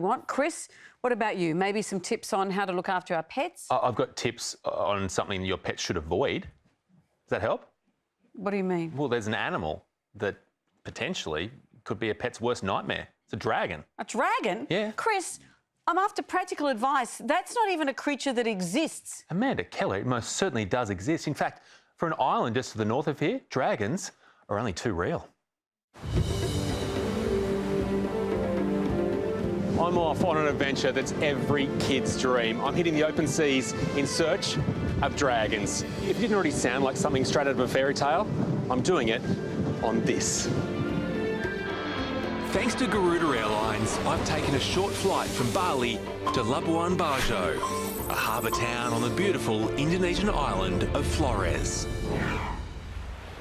want. Chris, what about you? Maybe some tips on how to look after our pets? I've got tips on something your pet should avoid. Does that help? What do you mean? Well, there's an animal that potentially could be a pet's worst nightmare. It's a dragon. A dragon? Yeah. Chris, I'm after practical advice. That's not even a creature that exists. Amanda Keller, it most certainly does exist. In fact, for an island just to the north of here, dragons are only too real. I'm off on an adventure that's every kid's dream. I'm hitting the open seas in search of dragons. If it didn't already sound like something straight out of a fairy tale, I'm doing it on this. Thanks to Garuda Airlines, I've taken a short flight from Bali to Labuan Bajo, a harbour town on the beautiful Indonesian island of Flores.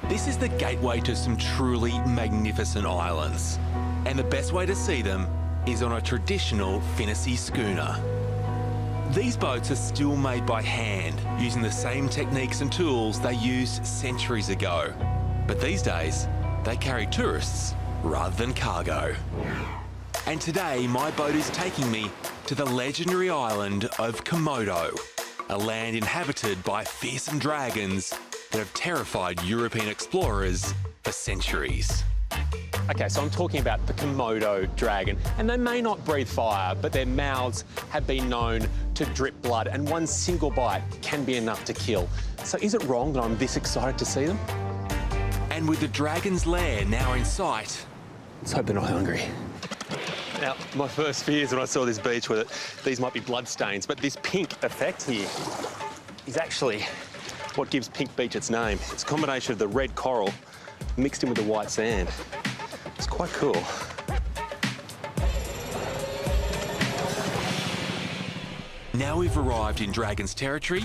This is the gateway to some truly magnificent islands, and the best way to see them is on a traditional Finnissy schooner. These boats are still made by hand, using the same techniques and tools they used centuries ago. But these days, they carry tourists rather than cargo. And today, my boat is taking me to the legendary island of Komodo, a land inhabited by fearsome dragons that have terrified European explorers for centuries. Okay, so I'm talking about the Komodo dragon, and they may not breathe fire, but their mouths have been known to drip blood, and one single bite can be enough to kill. So is it wrong that I'm this excited to see them? And with the dragon's lair now in sight, Let's hope they're not hungry. Now, my first fears when I saw this beach were that these might be blood stains, but this pink effect here is actually what gives Pink Beach its name. It's a combination of the red coral mixed in with the white sand. It's quite cool. now we've arrived in dragon's territory,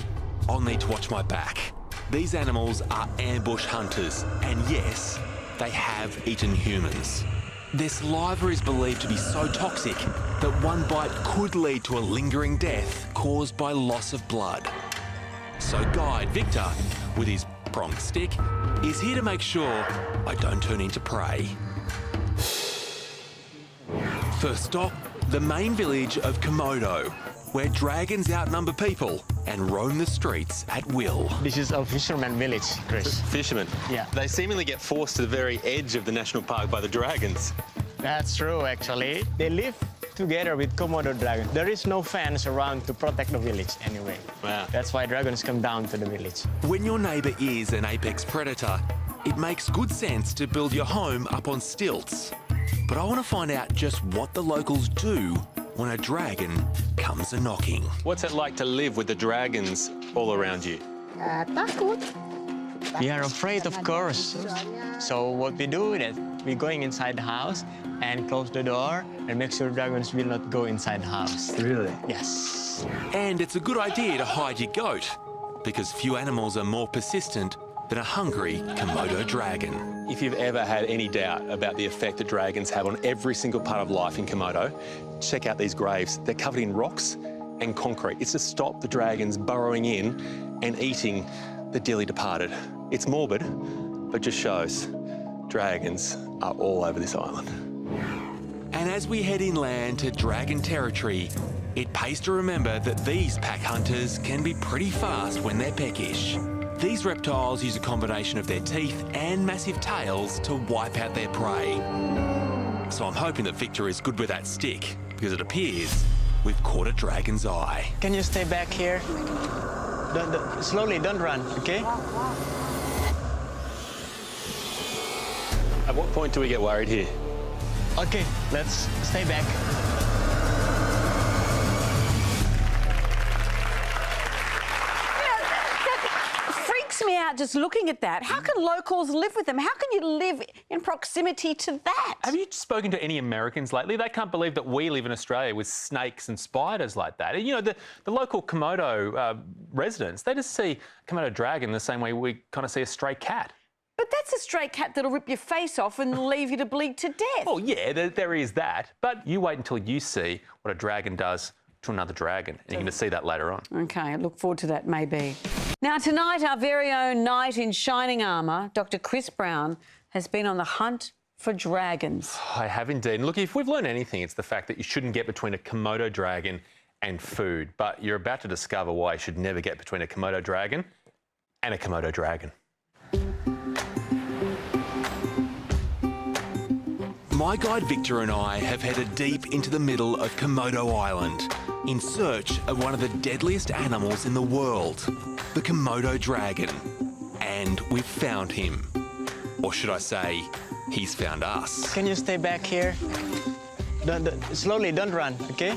I'll need to watch my back. These animals are ambush hunters, and yes, they have eaten humans. Their saliva is believed to be so toxic that one bite could lead to a lingering death caused by loss of blood. So Guide Victor, with his pronged stick, is here to make sure I don't turn into prey. First stop, the main village of Komodo, where dragons outnumber people and roam the streets at will. This is a fisherman village, Chris. Fishermen? Yeah. They seemingly get forced to the very edge of the national park by the dragons. That's true, actually. They live together with Komodo dragons. There is no fence around to protect the village anyway. Wow. That's why dragons come down to the village. When your neighbour is an apex predator, it makes good sense to build your home up on stilts. But I want to find out just what the locals do when a dragon comes a-knocking. What's it like to live with the dragons all around you? Takut. We are afraid, of course. So what we do is that we're going inside the house and close the door and make sure dragons will not go inside the house. Really? Yes. And it's a good idea to hide your goat, because few animals are more persistent than a hungry Komodo dragon. If you've ever had any doubt about the effect that dragons have on every single part of life in Komodo, check out these graves. They're covered in rocks and concrete. It's to stop the dragons burrowing in and eating the dearly departed. It's morbid, but just shows dragons are all over this island. And as we head inland to dragon territory, it pays to remember that these pack hunters can be pretty fast when they're peckish. These reptiles use a combination of their teeth and massive tails to wipe out their prey. So I'm hoping that Victor is good with that stick, because it appears we've caught a dragon's eye. Can you stay back here? Slowly, don't run, okay? At what point do we get worried here? Okay, let's stay back. Me out just looking at that. How can locals live with them? How can you live in proximity to that? Have you spoken to any Americans lately? They can't believe that we live in Australia with snakes and spiders like that. And, you know, the local Komodo residents, they just see a Komodo dragon the same way we kind of see a stray cat. But that's a stray cat that'll rip your face off and leave you to bleed to death. Oh, yeah, there is that. But you wait until you see what a dragon does to another dragon, and you're going to see that later on. OK, I look forward to that, maybe. Now, tonight, our very own knight in shining armour, Dr. Chris Brown, has been on the hunt for dragons. I have indeed. And look, if we've learned anything, it's the fact that you shouldn't get between a Komodo dragon and food. But you're about to discover why you should never get between a Komodo dragon and a Komodo dragon. My guide Victor and I have headed deep into the middle of Komodo Island in search of one of the deadliest animals in the world, the Komodo dragon. And we've found him. Or should I say, he's found us. Can you stay back here? Slowly, don't run, okay?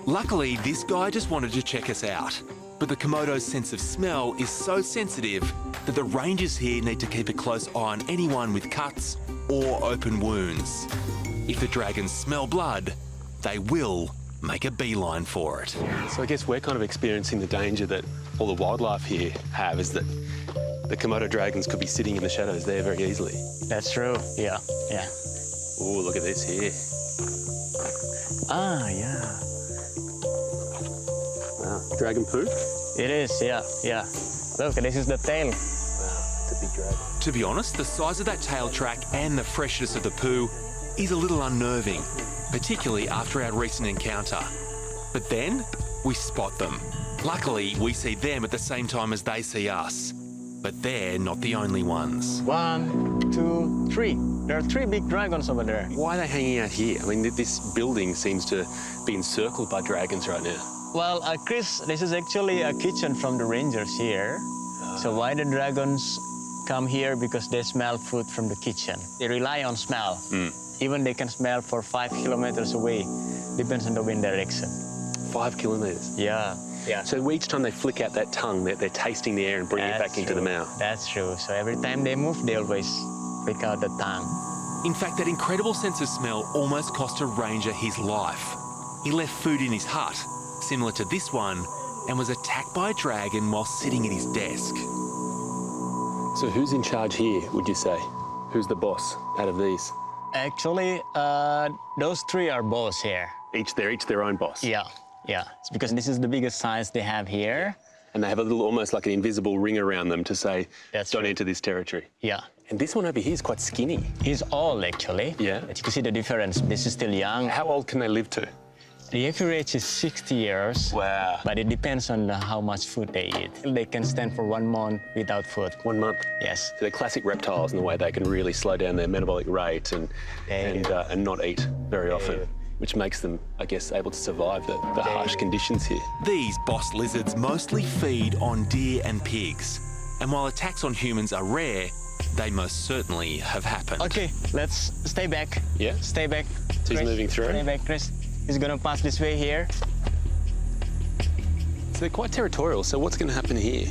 Luckily, this guy just wanted to check us out. But the Komodo's sense of smell is so sensitive that the rangers here need to keep a close eye on anyone with cuts or open wounds. If the dragons smell blood, they will make a beeline for it. So I guess we're kind of experiencing the danger that all the wildlife here have, is that the Komodo dragons could be sitting in the shadows there very easily. That's true, yeah. Oh, look at this here. Ah, yeah. Wow, dragon poo? It is, yeah. Look, this is the tail. Wow, it's a big dragon. To be honest, the size of that tail track and the freshness of the poo is a little unnerving, particularly after our recent encounter. But then we spot them. Luckily, we see them at the same time as they see us. But they're not the only ones. 1, 2, 3. There are 3 big dragons over there. Why are they hanging out here? I mean, this building seems to be encircled by dragons right now. Well, Chris, this is actually a kitchen from the rangers here. So why the dragons come here? Because they smell food from the kitchen. They rely on smell. Even they can smell for 5 kilometers away. Depends on the wind direction. 5 kilometres? Yeah. So each time they flick out that tongue, they're tasting the air and bringing it back into the mouth. That's true. So every time they move, they always flick out the tongue. In fact, that incredible sense of smell almost cost a ranger his life. He left food in his hut, similar to this one, and was attacked by a dragon while sitting at his desk. So who's in charge here, would you say? Who's the boss out of these? Actually, those 3 are boss here. They're each their own boss? Yeah. It's because this is the biggest size they have here. And they have a little, almost like an invisible ring around them to say, That's don't right. enter this territory. Yeah. And this one over here is quite skinny. He's old, actually. Yeah. But you can see the difference. This is still young. How old can they live to? The average is 60 years. Wow. But it depends on how much food they eat. They can stand for 1 month without food. 1 month? Yes. So they're classic reptiles in the way they can really slow down their metabolic rate and not eat very often, which makes them, I guess, able to survive the harsh conditions here. These boss lizards mostly feed on deer and pigs. And while attacks on humans are rare, they most certainly have happened. Okay, let's stay back. Yeah? Stay back. So he's Chris. moving through? Stay back, Chris. He's gonna pass this way here. So they're quite territorial, so what's going to happen here?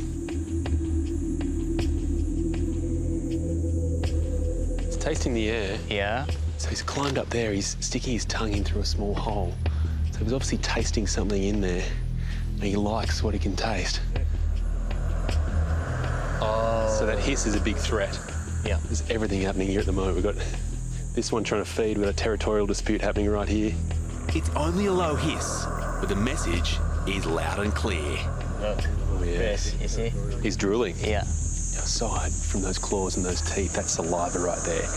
It's tasting the air. Yeah. So he's climbed up there, he's sticking his tongue in through a small hole. So he's obviously tasting something in there, and he likes what he can taste. Oh. So that hiss is a big threat. Yeah. There's everything happening here at the moment. We've got this one trying to feed, we've got a territorial dispute happening right here. It's only a low hiss, but the message is loud and clear. Look. Oh, yeah. Chris, you see? He's drooling. Yeah. Aside from those claws and those teeth, that saliva right there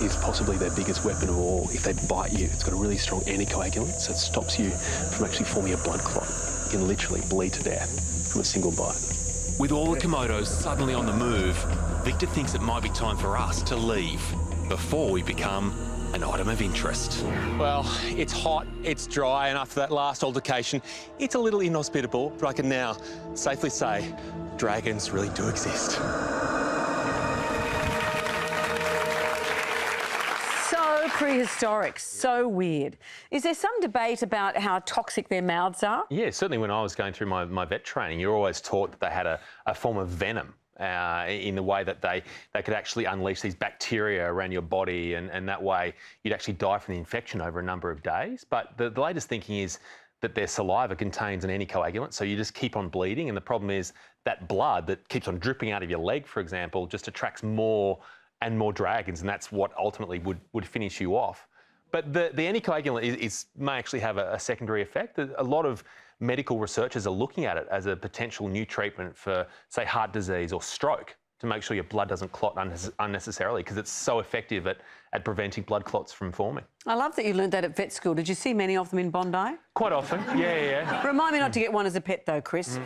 is possibly their biggest weapon of all. If they bite you, it's got a really strong anticoagulant, so it stops you from actually forming a blood clot. You can literally bleed to death from a single bite. With all the Komodos suddenly on the move, Victor thinks it might be time for us to leave before we become an item of interest. Well, it's hot, it's dry, and after that last altercation, it's a little inhospitable, but I can now safely say dragons really do exist. So prehistoric, so weird. Is there some debate about how toxic their mouths are? Yeah, certainly when I was going through my vet training, you're always taught that they had a form of venom. In the way that they could actually unleash these bacteria around your body, and that way you'd actually die from the infection over a number of days. But the latest thinking is that their saliva contains an anticoagulant, so you just keep on bleeding, and the problem is that blood that keeps on dripping out of your leg, for example, just attracts more and more dragons, and that's what ultimately would finish you off. But the anticoagulant may actually have a secondary effect. A lot of medical researchers are looking at it as a potential new treatment for, say, heart disease or stroke. to make sure your blood doesn't clot unnecessarily, because it's so effective at preventing blood clots from forming. I love that you learned that at vet school. Did you see many of them in Bondi? Quite often, yeah. Remind me not to get one as a pet though, Chris.